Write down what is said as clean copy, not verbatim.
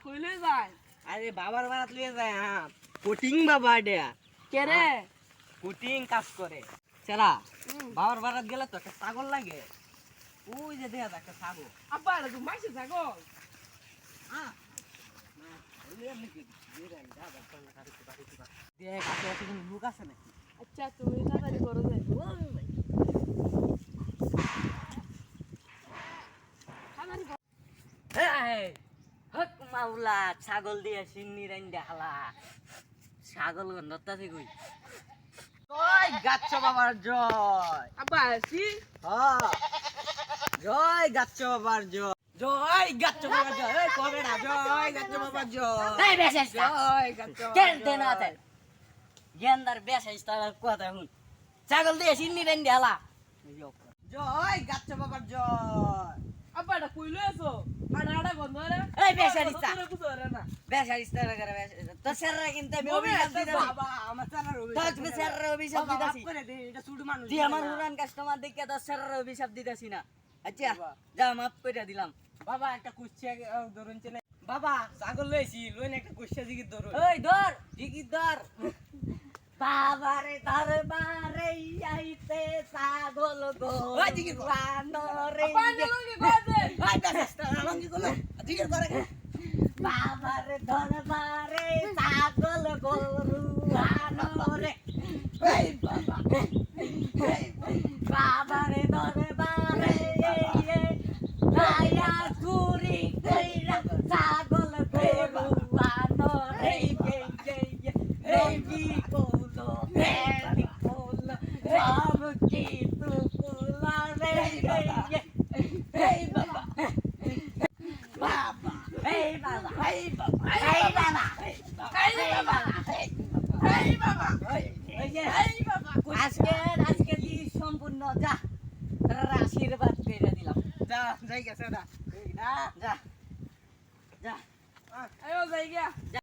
কইলে যায় আরে বাবার বারাত লিয়ে যায় হ্যাঁ কোটিং বাবা এটা কে রে কোটিং কাজ করে চেলা বাবার বারাত গেলে তো একটা ছাগল লাগে ওই যে দেখা যায় একটা ছাগল আব্বা এটা তো মাইছে ছাগল হ্যাঁ দেখ আশেপাশে কোনো লোক আছে নাকি আচ্ছা তুমি তাড়াতাড়ি করো যাই হক মাওলা ছাগল দিয়ে সিন্নি রাইন্দা হালা ছাগল গন্ধতাছে কই ওই গাচ্ছ বাবার জয় আব্বা আসি হ্যাঁ জয় গাচ্ছ বাবার জয় জয় গাচ্ছ বাবার জয় এই কবে না জয় গাচ্ছ বাবার জয় এই বেশেষ জয় গাচ্ছ কেন দেন আছে গেন্দার বেশেষ তার কথা হুন ছাগল দিয়ে সিন্নি রাইন্দা হালা জয় গাচ্ছ বাবার জয় আব্বা এটা কইলে আছো আড়া আড়া গন্ধ রে এই বেশারিস্তা তোরে কুছরে না বেশারিস্তা করে তো স্যাররা কিন্তু আমি অভিশাপ দিতাছি বাবা আমার চালার তো তুমি স্যাররা অভিশাপ দিতাছি করে দে এটা সুড় মানুষ তুই আমার হুরান কাস্টমার দেখে তো স্যাররা অভিশাপ দিতাছি না আচ্ছা যা মাফ কইরা দিলাম বাবা একটা কুচ্ছিয়া ধরুন চলে বাবা ছাগল লইছি লইন একটা কুচ্ছিয়া জিগি ধরুন ওই ধর জিগি ধর বাবারে দরবারে আইতে ছাগল গো ওই জিগি কর। বানরে পানি লঙ্গি কইছে আই বেশারিস্তা লঙ্গি কোন জিগি করে বাবারে দরবারে ছাগল গরু আনরে এই বাবা বাবারে দরবারে আয়া চুরি কইরা ছাগল গরু আনরে এই কি কোলো এই কোলো রাম কি তু কোলা রে এই বাবা বাবা এই বাবা এই বাবা এই বাবা এই বাবা এই বাবা এই বাবা আজকে দি সম্পূর্ণ যা তার আশীর্বাদ করে দিলাম যা যাই গেছে না যা যা যা আয়ো যাই গিয়া যা